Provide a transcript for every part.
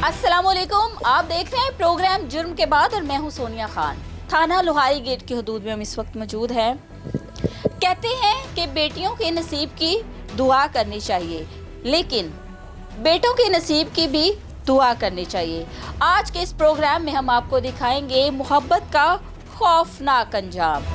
अस्सलामुअलैकुम, आप देख रहे हैं प्रोग्राम जुर्म के बाद और मैं हूं सोनिया खान। थाना लोहारी गेट की हदूद में हम इस वक्त मौजूद हैं। कहते हैं कि बेटियों के नसीब की दुआ करनी चाहिए, लेकिन बेटों के नसीब की भी दुआ करनी चाहिए। आज के इस प्रोग्राम में हम आपको दिखाएंगे मोहब्बत का खौफनाक अंजाम।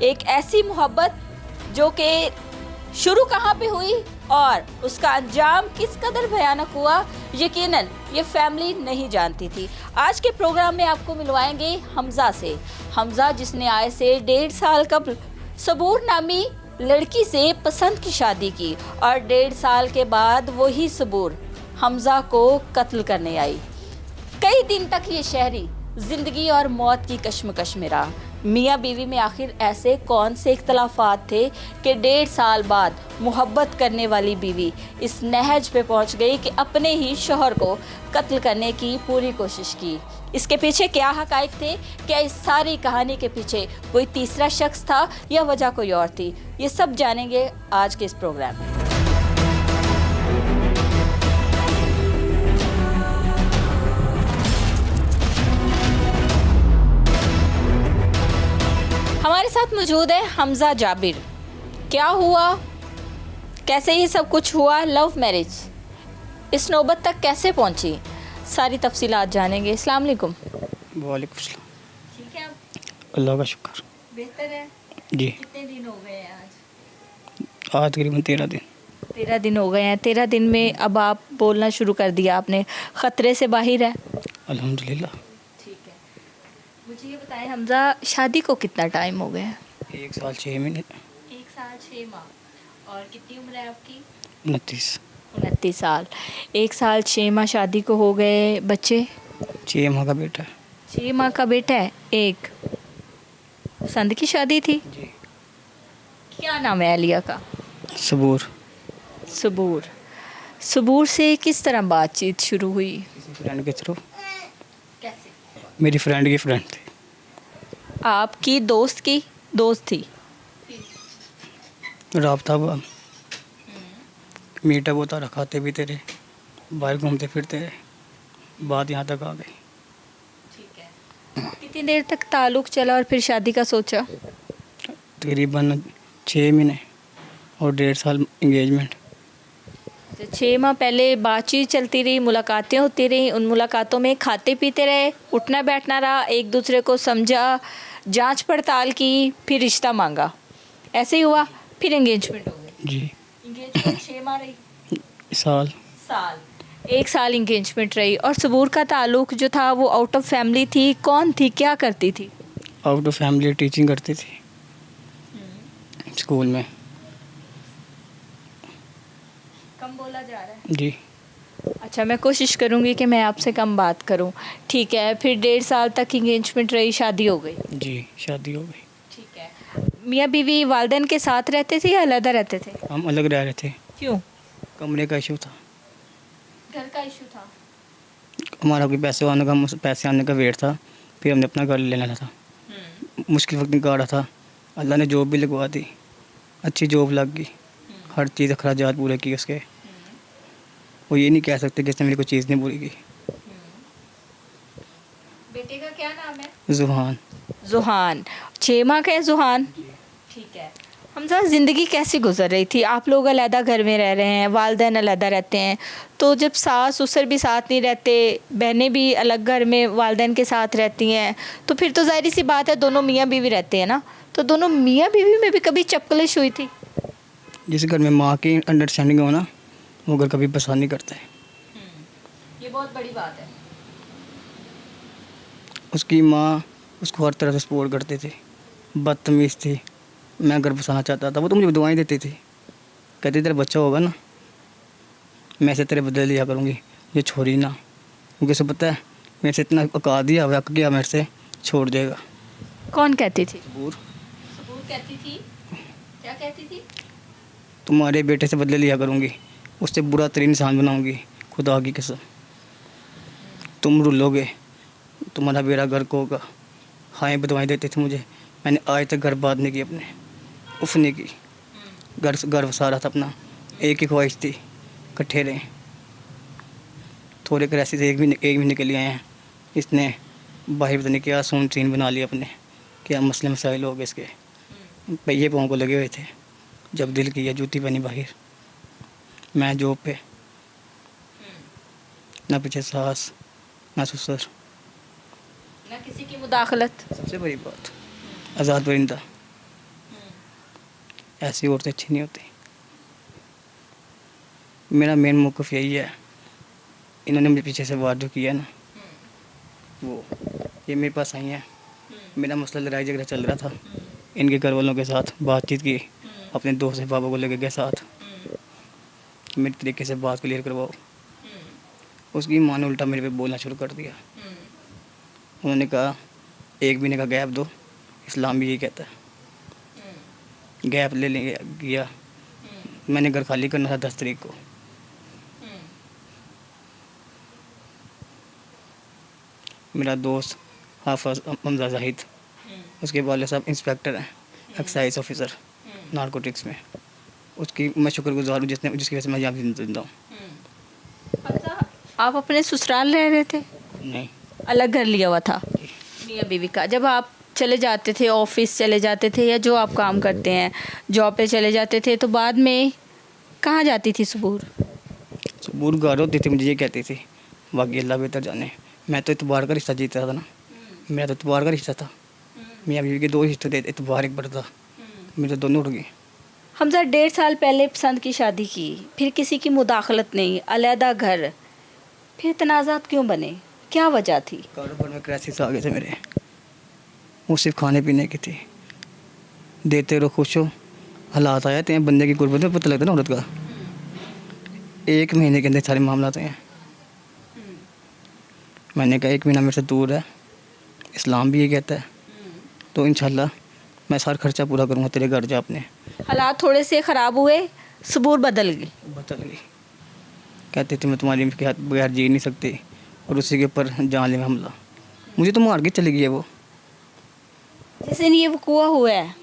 एक ऐसी मोहब्बत जो कि शुरू कहाँ पे हुई और उसका अंजाम किस कदर भयानक हुआ, यकीनन ये फैमिली नहीं जानती थी। आज के प्रोग्राम में आपको मिलवाएंगे हमजा से। हमजा जिसने आए से 1.5 साल कबल सबूर नामी लड़की से पसंद की शादी की और 1.5 साल के बाद वही सबूर हमजा को कत्ल करने आई। कई दिन तक ये शहरी जिंदगी और मौत की कश्मकश में रहा। मियाँ बीवी में आखिर ऐसे कौन से इख्तलाफात थे कि 1.5 साल बाद मोहब्बत करने वाली बीवी इस नहज पे पहुंच गई कि अपने ही शौहर को कत्ल करने की पूरी कोशिश की। इसके पीछे क्या हकाइक थे? क्या इस सारी कहानी के पीछे कोई तीसरा शख्स था या वजह कोई और थी? ये सब जानेंगे आज के इस प्रोग्राम में। हमारे साथ मौजूद है हमजा जाबिर। क्या हुआ, कैसे ये सब कुछ हुआ, लव मैरिज इस नौबत तक कैसे पहुंची, सारी तफसीलात जानेंगे। अस्सलाम वालेकुम। वालेकुम सलाम। ठीक है, आप अल्लाह का शुक्र। बेहतर है जी, कितने दिन हो गए हैं आज तकरीबन 13 दिन। 13 दिन हो गए हैं। 13 दिन में अब आप बोलना शुरू कर दिया आपने, ख़तरे से बाहर है? अल्हम्दुलिल्लाह। ठीक है, मुझे ये बताएं हमजा, शादी को कितना टाइम हो गया? 1 साल 6 महीने। 1 साल 6 माह। और कितनी उम्र है आपकी? 29। 29 साल। 1 साल 6 माह शादी को हो गए। बच्चे? 6 माह का बेटा है। 6 माह का बेटा है। एक पसंद की शादी थी? जी। क्या नाम है अलिया का? सबूर। सबूर। सबूर से किस तरह बातचीत शुरू हुई? किसी फ्रेंड के थ्रू। कैसे? मेरी फ्रेंड की फ्रेंड थी। आपकी दोस्त की दोस्त थी? राब्ता हुआ, मीटअप होता रहा, खाते पीते रहे, बाहर घूमते फिरते रहे, बात यहाँ तक आ गई। ठीक है, कितनी देर तक ताल्लुक़ चला और फिर शादी का सोचा? तकरीबन 6 महीने और 1.5 साल इंगेजमेंट। 6 माह पहले बातचीत चलती रही, मुलाकातें होती रही, उन मुलाकातों में खाते पीते रहे, उठना बैठना रहा, एक दूसरे को समझा, जांच पड़ताल की, फिर रिश्ता मांगा, ऐसे ही हुआ। फिर एंगेजमेंट हो गई। जी। एंगेजमेंट 6 माह रही? साल। 1 साल एंगेजमेंट रही। और सबूर का ताल्लुक़ जो था वो आउट ऑफ फैमिली थी? कौन थी, क्या करती थी? आउट ऑफ फैमिली टीचिंग करती थी स्कूल में। कम बोला जा रहा है। जी। अच्छा, मैं कोशिश करूँगी कि मैं आपसे कम बात करूँ। ठीक है, फिर 1.5 साल तक इंगेजमेंट रही, शादी हो गई? जी, शादी हो गई। ठीक है, मियाँ बीवी वालिदैन के साथ रहते थे या अलग रहते थे? हम अलग रह रहे थे। क्यों? कमरे का इशू था। घर का इशू था? हमारा कोई पैसे आने का वेट था, फिर हमने अपना घर ले लेना था। मुश्किल वक्त निकाला था, अल्लाह ने जॉब भी लगवा दी, अच्छी जॉब लग गई, हर चीज़ अखराजात पूरे किए उसके। वो ये नहीं कह सकते कि इसने मेरी कोई चीज़ नहीं पूरी की। बेटे का क्या नाम है? जुहान। जुहान। 6 माह का है जुहान? ठीक है। हमजा, ज़िंदगी कैसी गुजर रही थी? आप लोग अलहदा घर में रह रहे हैं, वालिदैन अलहदा रहते हैं, तो जब सास ससुर भी साथ नहीं रहते, बहनें भी अलग घर में वालिदैन के साथ रहती हैं, तो फिर तो ज़ाहिर सी बात है दोनों मियाँ बीवी रहते हैं ना, तो दोनों मियाँ बीवी में भी कभी चपकलिश हुई थी? जिस घर में माँ की अंडरस्टैंडिंग हो ना, वो घर कभी पसंद नहीं करता है। ये बहुत बड़ी बात है। उसकी माँ उसको हर तरह से सपोर्ट करती थी, बदतमीज़ थी। मैं घर बसाना चाहता था, वो तो मुझे दुआएं देती थी, कहती तेरा बच्चा होगा ना, मैं से तेरे बदले लिया करूँगी, ये छोड़ी ना, क्योंकि उसे पता है मेरे से इतना औकात दिया हुआ गया, मेरे से छोड़ देगा। कौन कहती थी? सबूर। सबूर कहती थी? क्या कहती थी? तुम्हारे बेटे से बदले लिया करूँगी, उससे बुरा तरीन इंसान बनाऊँगी, खुदा की कसम। तुम रुलोगे, तुम्हारा बेड़ा गर्क होगा, हाँ बदवाएँ देते थे मुझे। मैंने आज तक घर बात नहीं की अपने, उफ नहीं की। घर सारा था अपना, एक ही ख्वाहिश थी, इकट्ठे रहें। थोड़े क्रैसी से एक महीने के लिए आए हैं, इसने बाहर पता नहीं क्या सून सीन बना लिया अपने, क्या मसले मसाइल हो गए इसके। पहिए पाँव को लगे हुए थे, जब दिल किया जूती पहनी बाहर। मैं जॉब पे, ना पीछे सास ना ससुर। ना किसी की मुदाखलत। सबसे बड़ी बात, आज़ाद परिंदा। ऐसी औरतें अच्छी नहीं होती। मेरा मेन मौक़िफ़ यही है, इन्होंने मुझे पीछे से वार जो किया ना, वो ये मेरे पास आई हैं। मेरा मसला लड़ाई झगड़ा चल रहा था, इनके घर वालों के साथ बातचीत की, अपने दोस्त से पापा को लेकर गए साथ, मेरे तरीके से बात क्लियर करवाओ। उसकी माँ ने उल्टा मेरे पे बोलना शुरू कर दिया। उन्होंने कहा 1 महीने का गैप दो, इस्लाम भी यही कहता है। गैप ले लेंगे गया। मैंने घर खाली करना था 10 तारीख को। मेरा दोस्त हाफिज हमजा जाहिद, उसके वाले साहब इंस्पेक्टर हैं, एक्साइज ऑफिसर नारकोटिक्स में। उसकी मैं शुक्रगुजार हूँ जिसकी वजह से मैं यहाँ भी जिंदा हूँ। अच्छा, आप अपने ससुराल रह रहे थे? नहीं, अलग घर लिया हुआ था मियाँ बीवी का। जब आप चले जाते थे, ऑफिस चले जाते थे, या जो आप काम करते हैं जॉब पे चले जाते थे, तो बाद में कहाँ जाती थी सबूर? सबूर गार होती थी, मुझे ये कहती थी बाकी अल्लाह बेहतर जाने। मैं तो इतबार का रिश्ता जीता था ना, मेरा तो इतबार का रिश्ता था। मियाँ बीवी के 2 रिश्ते थे, इतबार एक बढ़ता, मेरे तो दोनों उड़ गए। हमजा 1.5 साल पहले पसंद की शादी की, फिर किसी की मुदाखलत नहीं, अलहदा घर, फिर तनाज़ात क्यों बने? क्या वजह थी? कारोबार में क्राइसिस आ गए थे मेरे, वो सिर्फ खाने पीने की थी। देते रहो खुश हो, हालात आए थे बंदे की गुर्बत में पता लगता है ना औरत का। 1 महीने के अंदर सारे मामला आते हैं। मैंने कहा 1 महीना मेरे से दूर है, इस्लाम भी ये कहता है, तो इंशाल्लाह मैं सारा खर्चा पूरा करूँगा, तेरे घर जा अपने। हालात थोड़े से ख़राब हुए, सबूर बदल गई। कहते थे मैं तुम्हारी बगैर जी नहीं सकती, और उसी के ऊपर जानलेवा हमला। मुझे तो मार के चली गई है वो। जिस दिन ये वक़ूआ हुआ है,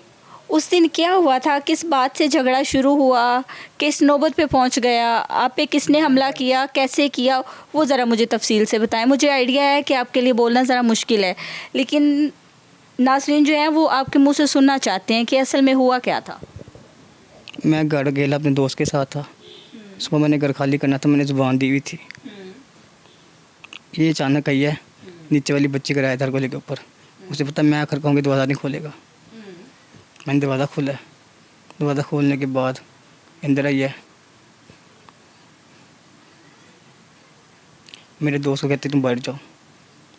उस दिन क्या हुआ था? किस बात से झगड़ा शुरू हुआ? किस नौबत पे पहुंच गया? आप पे किसने हमला किया? कैसे किया? वो ज़रा मुझे तफसील से बताएं। मुझे आइडिया है कि आपके लिए बोलना ज़रा मुश्किल है, लेकिन नाज़रीन जो हैं वो आपके मुंह से सुनना चाहते हैं कि असल में हुआ क्या था। मैं घर गेला अपने दोस्त के साथ था। सुबह मैंने घर खाली करना था, मैंने ज़ुबान दी हुई थी। ये अचानक आई है, नीचे वाली बच्ची किराएदार को लेकर ऊपर। उसे पता मैं आखिर कहूँगी दरवाज़ा नहीं खोलेगा। मैंने दरवाज़ा खोला, दरवाज़ा खोलने के बाद अंदर आई है। मेरे दोस्त को कहते तुम बैठ जाओ।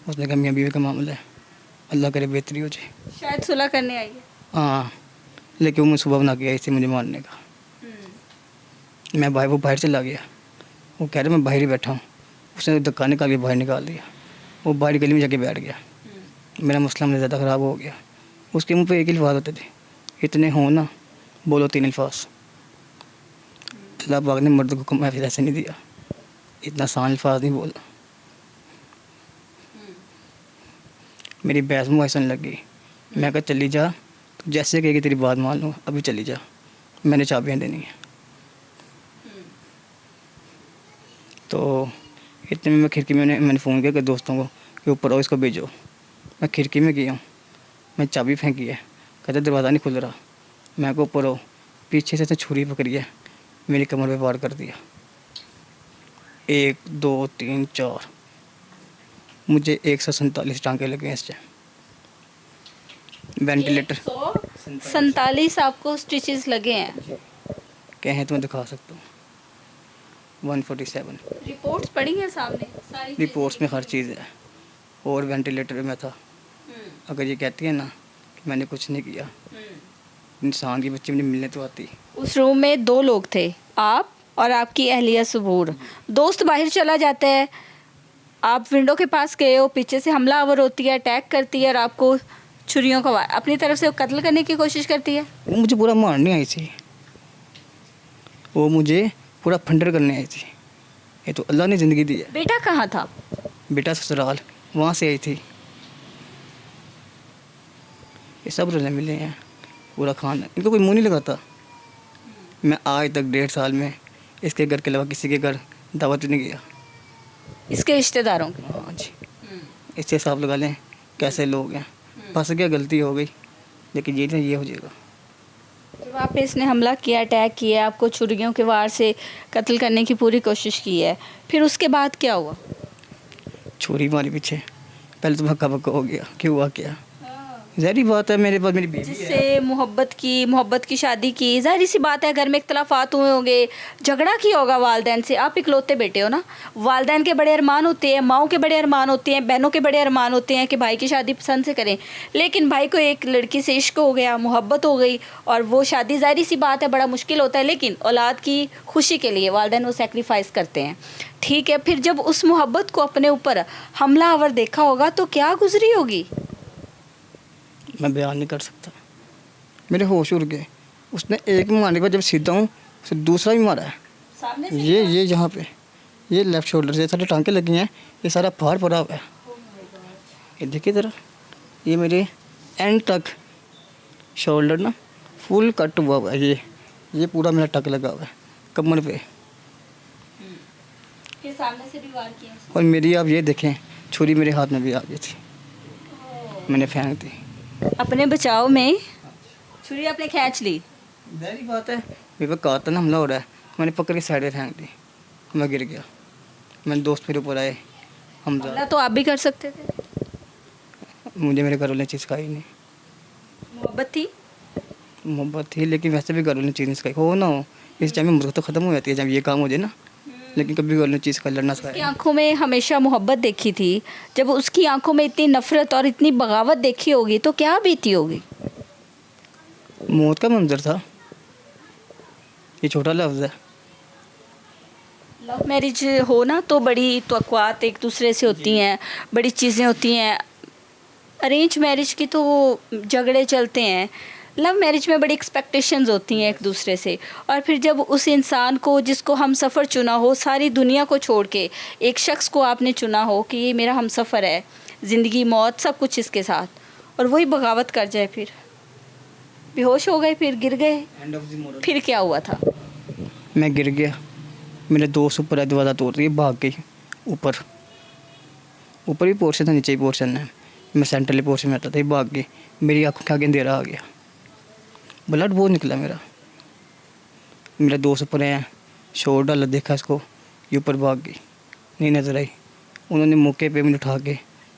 उसने कहा मियाँ बीवी का मामला है, अल्लाह करे बेहतरी हो जाए। शायद सुलह करने आई है। हाँ, लेकिन वो मुझे सुबह बना के आई थी मुझे मारने का। वो बाहर चला गया। वो कह रहा मैं बाहर ही बैठा हूँ। उसने धक्का निकाल के बाहर निकाल दिया। वो बाहर गली में जाके बैठ गया। मेरा मसला मुझे ज़्यादा ख़राब हो गया। उसके मुंह पे एक ही अल्फाज होते थे, इतने हो ना बोलो 3 अल्फाज। अल्लाह पाक ने मर्द को हुक्म ऐसे नहीं दिया, इतना आसान अल्फाज नहीं बोलना। मेरी बहस मुँह ऐसा लग गई। मैं कहा चली जा, तो जैसे कहेगी तेरी बात मान लूँ, अभी चली जा, मैंने चाबियाँ देनी है। तो इतने में मैं खिड़की में मैंने फ़ोन किया कि दोस्तों को कि ऊपर आओ, इसको भेजो। मैं खिड़की में गया हूँ, मैं चाबी फेंकी है, कहते दरवाज़ा नहीं खुल रहा। मैं को ऊपर आओ, पीछे से छुरी पकड़ी है, मेरी कमर पे वार कर दिया। 1 2 3 4, मुझे 147 टांके लगे हैं इस टाइम। वेंटिलेटर 147 आपको स्टिचेस लगे हैं। कहें तो मैं दिखा सकता हूँ। 147 रिपोर्ट्स पड़ी हैं सामने, सारी रिपोर्ट्स में हर चीज़ है। और वेंटिलेटर में था। अगर ये कहती है ना कि मैंने कुछ नहीं किया, इंसान की बच्ची मुझे मिलने तो आती। उस रूम में 2 लोग थे, आप और आपकी अहलिया सबूर। दोस्त बाहर चला जाता है, आप विंडो के पास गए हो, पीछे से हमलावर होती है, अटैक करती है और आपको छुरियों का वार अपनी तरफ से कत्ल करने की कोशिश करती है। वो मुझे पूरा मारने आई थी, वो मुझे पूरा फंडर करने आई थी। ये तो अल्लाह ने ज़िंदगी दी है। बेटा कहाँ था? बेटा ससुराल, वहाँ से आई थी। ये सब रोले मिले हैं, पूरा खाना, इनको कोई मुँह नहीं लगाता। मैं आज तक 1.5 साल में इसके घर के अलावा किसी के घर दावत नहीं गया। इसके रिश्तेदारों के? हाँ जी, इससे हिसाब लगा लें कैसे लोग हैं। बस क्या गलती हो गई, लेकिन ये हो जाएगा। जब आप पे इसने हमला किया, अटैक किया, आपको छुरियों के वार से कत्ल करने की पूरी कोशिश की है, फिर उसके बाद क्या हुआ? छुरी मारी पीछे, पहले तो भक्का भक्का हो गया, क्यों हुआ क्या। ज़ाहिर बात है, मेरे पास मेरी बेबी है। जिससे मोहब्बत की शादी की, जाहिर सी बात है घर में इख्तलाफात हुए होंगे, झगड़ा किया होगा वालदैन से। आप इकलौते बेटे हो ना, वालदैन के बड़े अरमान होते हैं, माओं के बड़े अरमान होते हैं, बहनों के बड़े अरमान होते हैं कि भाई की शादी पसंद से करें। लेकिन भाई को एक लड़की से इश्क हो गया, मोहब्बत हो गई, और वो शादी जाहिर सी बात है बड़ा मुश्किल होता है, लेकिन औलाद की खुशी के लिए वालदैन वो सेक्रीफाइस करते हैं। ठीक है, फिर जब उस मोहब्बत को अपने ऊपर हमलावर देखा होगा तो क्या गुजरी होगी? मैं बयान नहीं कर सकता। मेरे होश उड़ गए। उसने एक मारने के बाद जब सीधा हूँ, उसे दूसरा भी मारा है। सामने से ये यहाँ पे, ये लेफ्ट शोल्डर से सारे टांके लगी हैं, ये सारा फाड़ पड़ा हुआ है। ये देखिए ज़रा, ये मेरे एंड तक शोल्डर ना फुल कट हुआ हुआ है। ये पूरा मेरा टक लगा हुआ है कमर पे। फिर सामने से भी वार किया उसने। और मेरी आप ये देखें, छुरी मेरे हाथ में भी आ गई थी, मैंने फेंक दी। अपने बचाव में छुरी आपने खींच ली? मेरी बात है, मेरे पे कातन हमला हो रहा है, मैंने पकड़ के साइड में फेंक दी, मैं गिर गया। मेरे दोस्त मेरे ऊपर आए, हमला तो आप भी कर सकते थे। मुझे मेरे घर वाले ने चीज़ खाई नहीं। मोहब्बत थी, लेकिन वैसे भी घर वाले ने चीज़ नहीं सिखाई। हो ना हो, इस टाइम में मुझे तो ख़त्म हो जाती है जब ये काम हो जाए ना, लेकिन कभी घर वाले ने चीज़ का लड़ना उसकी सिखाया। आंखों में हमेशा मोहब्बत देखी थी, जब उसकी आंखों में इतनी नफरत और इतनी बगावत देखी होगी तो क्या बीती होगी? मौत का मंजर था, ये छोटा लफ्ज़ है। लव मैरिज हो ना तो बड़ी तवक्कुआत एक दूसरे से होती हैं, बड़ी चीज़ें होती हैं। अरेंज मैरिज की तो झगड़े चलते हैं, लव मैरिज में बड़ी एक्सपेक्टेशंस होती हैं एक दूसरे से। और फिर जब उस इंसान को जिसको हम सफ़र चुना हो, सारी दुनिया को छोड़ के एक शख्स को आपने चुना हो कि ये मेरा हम सफ़र है, ज़िंदगी मौत सब कुछ इसके साथ, और वही बगावत कर जाए, फिर बेहोश हो गए, फिर गिर गए, फिर क्या हुआ था? मैं गिर गया, मेरे दोस्त ऊपर है, दरवाज़ा तोड़ दिया, भाग गई। ऊपर भी पोर्शन था, नीचे भी पोर्शन है, मैं सेंट्रल पोर्शन में आता था, ये भाग गई। मेरी आँखों के आगे अंधेरा आ गया, ब्लड बहुत निकला मेरा। मेरे दोस्त ऊपर हैं, शोर डाला, देखा इसको, ये ऊपर भाग गई, नहीं नजर आई। उन्होंने मौके पे मुझे उठा के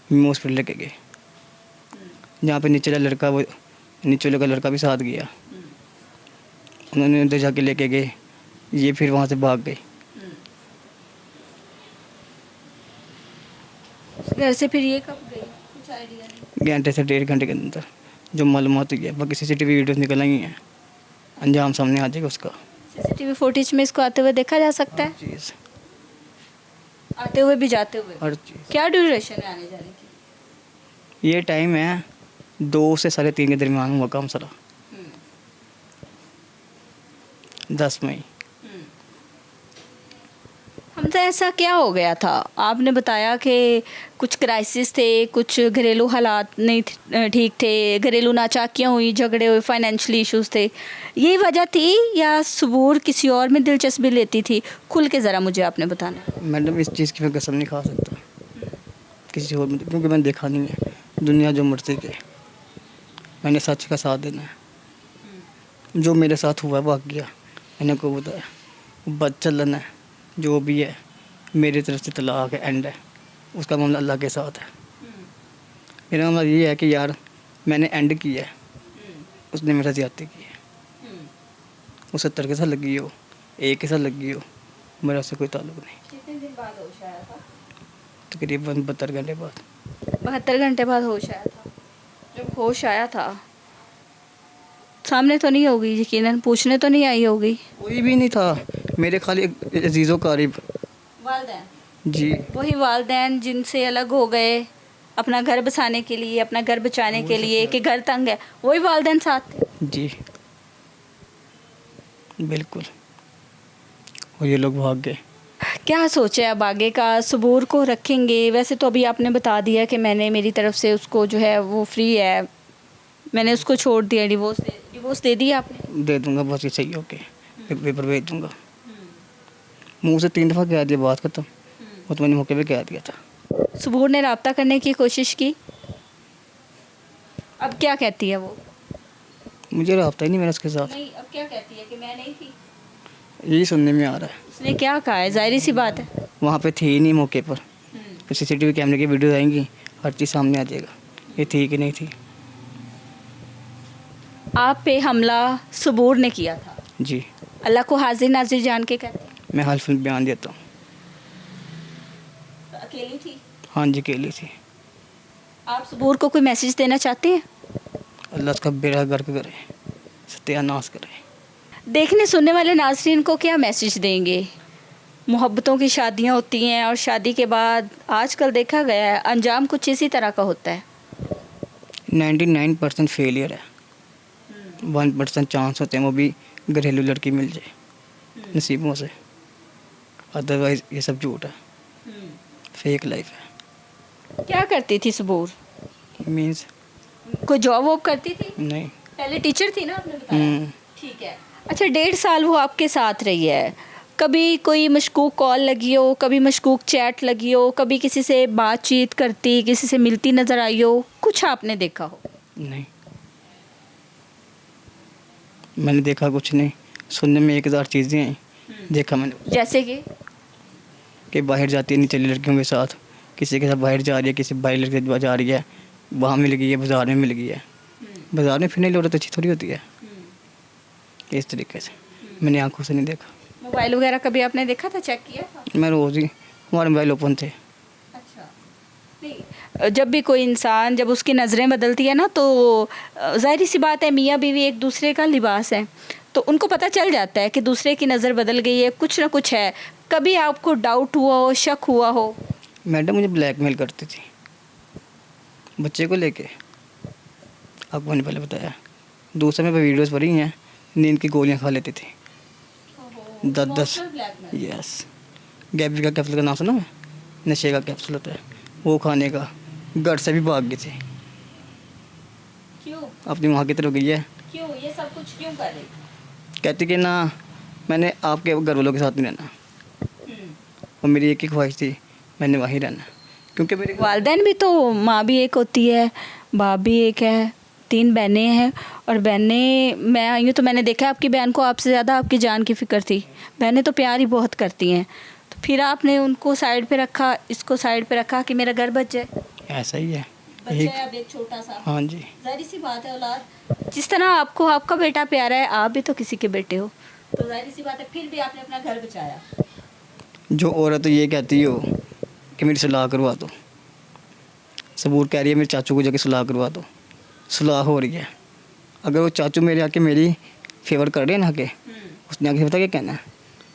हॉस्पिटल लेके गए, जहाँ पे नीचे वाला लड़का भी साथ गया। उन्होंने उधर जाके लेके गए, ये फिर वहाँ से भाग गई। घर से फिर ये कब गई, कुछ आइडिया नहीं? घंटे से 1.5 घंटे के अंदर जो मालूमात हुई है, बाकी CCTV वीडियोस निकल आई हैं, अंजाम सामने आ जाएगा उसका। CCTV फुटेज में इसको आते हुए देखा जा सकता है, चीज़, आते हुए भी जाते हुए। हर चीज़। क्या ड्यूरेशन है आने जाने की? ये टाइम है 2 से 3:30 के दरमियान हुआ काम सारा, 10 मई। हमसे ऐसा क्या हो गया था? आपने बताया कि कुछ क्राइसिस थे, कुछ घरेलू हालात नहीं ठीक थे, घरेलू नाचाकियाँ हुई, झगड़े हुए, फाइनेंशियली इश्यूज थे, यही वजह थी या सबूर किसी और में दिलचस्पी लेती थी? खुल के ज़रा मुझे आपने बताना। मैडम, इस चीज़ की मैं कसम नहीं खा सकता किसी और में, क्योंकि मैंने देखा नहीं है। दुनिया जो मर्जी के, मैंने सच का साथ देना है। जो मेरे साथ हुआ है वो गया, मैंने को बताया, बच्चा लेना है, जो भी है मेरी तरफ से तलाक है, एंड है, उसका मामला अल्लाह के साथ है। मेरा मामला ये है कि यार मैंने एंड किया है, उसने मेरा ज़्यादती की है। वो 70 के साथ लगी हो, 1 के साथ लगी हो, मेरा उससे कोई ताल्लुक नहीं। कितने दिन बाद होश आया था? तकरीबन 72 घंटे बाद। 72 घंटे बाद होश आया था। जब होश आया था, सामने तो नहीं होगी यकीनन, पूछने तो नहीं आई होगी? कोई भी नहीं था, मेरे खाली अजीज़ो कारिब। वालदैन? जी, वही वालदैन जिनसे अलग हो गए अपना घर बसाने के लिए, अपना घर बचाने के लिए कि घर तंग है, वही वालदैन साथ थे? जी बिल्कुल, और ये लोग भाग गए। क्या सोचे अब आगे का? सबूर को रखेंगे? वैसे तो अभी आपने बता दिया कि मैंने मेरी तरफ से उसको जो है वो फ्री है, मैंने उसको छोड़ दिया, डिवोर्स दे दिया आपने? दे दूंगा, बस ये सही होके पेपर भेज दूंगा। मुंह से 3 दफ़ा कह दिया, बात खत्म। वो तो मैंने मौके पे कह दिया था। सुबूर ने राब्ता करने की कोशिश की, अब क्या कहती है वो? मुझे रब्ता ही नहीं मेरा उसके साथ। नहीं, अब क्या कहती है कि मैं नहीं थी? यही सुनने में आ रहा है। उसने क्या कहा है? जाहिर सी बात है। वहाँ पे थी ही नहीं मौके पर। फिर CCTV कैमरे की वीडियो आएंगी, हर चीज़ सामने आ जाएगा, ये थी कि नहीं थी। आप पे हमला सुबूर ने किया था, जी, अल्लाह को हाजिर नाजिर जान के कहते हैं। मैं हल्फ बयान देता हूँ। अकेली थी? हाँ जी, अकेली थी। आप सुबूर को कोई मैसेज देना चाहते हैं? अल्लाह उसका बेड़ा गर्क करे, सत्यानाश करे। देखने सुनने वाले नाज़रीन को क्या मैसेज देंगे? मोहब्बतों की शादियां होती हैं और शादी के बाद आजकल देखा गया है अंजाम कुछ इसी तरह का होता है। 99% फेलियर है, 1% चांस होते हैं, वो भी घरेलू लड़की मिल जाए नसीबों से। अदरवाइज ये सब झूठ है, फेक लाइफ है। क्या करती थी सुबूर? मीन्स कोई जॉब वॉब करती थी? नहीं। पहले टीचर थी ना, आपने बताया। ठीक है। अच्छा, 1.5 साल वो आपके साथ रही है, कभी कोई मशकूक कॉल लगी हो, कभी मशकूक चैट लगी हो, कभी किसी से बातचीत करती, किसी से मिलती नज़र आई हो, कुछ आपने देखा हो? नहीं, मैंने देखा कुछ नहीं। सुनने में 1000 चीज़ें आई, देखा मैंने। जैसे कि बाहर जाती है नीचे लड़कियों के साथ, किसी के साथ बाहर जा रही है, किसी बाहर लड़के के साथ जा रही है, वहाँ मिल गई है, बाज़ार में मिल गई है। बाज़ार में फिरने औरत अच्छी थोड़ी होती है। इस तरीके से मैंने आंखों से नहीं देखा। मोबाइल वगैरह कभी आपने देखा था, चेक किया था? मैं रोज़ ही, हमारे मोबाइल ओपन थे। अच्छा, नहीं, जब भी कोई इंसान, जब उसकी नज़रें बदलती है ना, तो ज़ाहिर सी बात है मियाँ बीवी एक दूसरे का लिबास है, तो उनको पता चल जाता है कि दूसरे की नज़र बदल गई है, कुछ ना कुछ है। कभी आपको डाउट हुआ हो, शक हुआ हो? मैडम मुझे ब्लैकमेल करती थी बच्चे को लेके, आपको मैंने पहले बताया। दूसरे में वीडियोस पड़ी हैं, नींद की गोलियां खा लेती थी 10-10। यस, गैबी का कैप्सूल का नाम सुना है? नशे का कैप्सूल होता है, वो खाने का। घर से भी भाग गई थी, क्यों? अपनी माँ की तरफ गई है। क्यों ये सब कुछ क्यों कर रही? कहती कि ना, मैंने आपके घर वालों के साथ नहीं रहना, और मेरी एक ही ख्वाहिश थी, मैंने वहीं रहना। क्योंकि मेरे वालिदैन भी तो, माँ भी एक होती है, बाप भी एक है, 3 बहनें हैं। और बहनें, मैं आई हूँ तो मैंने देखा आपकी बहन को आपसे ज़्यादा आपकी जान की फ़िक्र थी। बहनें तो प्यार ही बहुत करती हैं, तो फिर आपने उनको साइड पे रखा, इसको साइड पे रखा कि मेरा घर बच जाए। ऐसा ही है, बच्चा है अब एक छोटा सा। हाँ जी। जाहिर सी बात है, औलाद जिस तरह आपको आपका बेटा प्यारा है, आप भी तो किसी के बेटे हो, तो जाहिर सी बात है फिर भी आपने अपना घर बचाया। जो औरत तो ये कहती हो कि मेरी सुलह करवा दो, सबूर कह रही है मेरे चाचू को जाके सुलह करवा दो, सुलह हो रही है। अगर वो चाचू मेरे आके मेरी फेवर कर रहे हैं ना, आके उसने आगे पता क्या कहना है,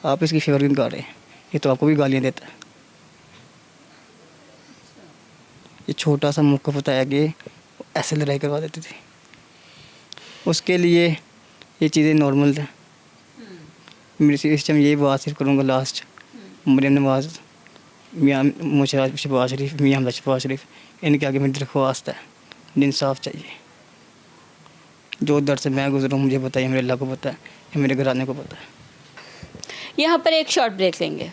आप इसकी फेवर क्यों कर रहे हैं, ये तो आपको भी गालियाँ देता है। ये छोटा सा मौका बताया कि ऐसे लड़ाई करवा देती थी, उसके लिए ये चीज़ें नॉर्मल थे। मेरी इस टाइम यही बात सिर्फ करूँगा लास्ट, मरियम नवाज़, मियाँ मुशर्रफ शहबाज शरीफ, मियाँ हमजा शहबाज शरीफ, इनके आगे मेरी दरख्वास्त है, इंसाफ चाहिए। जो दर्द से मैं गुजरूँ मुझे पता है, मेरे अल्लाह को पता है, मेरे घराने को पता है। यहाँ पर एक शॉर्ट ब्रेक लेंगे।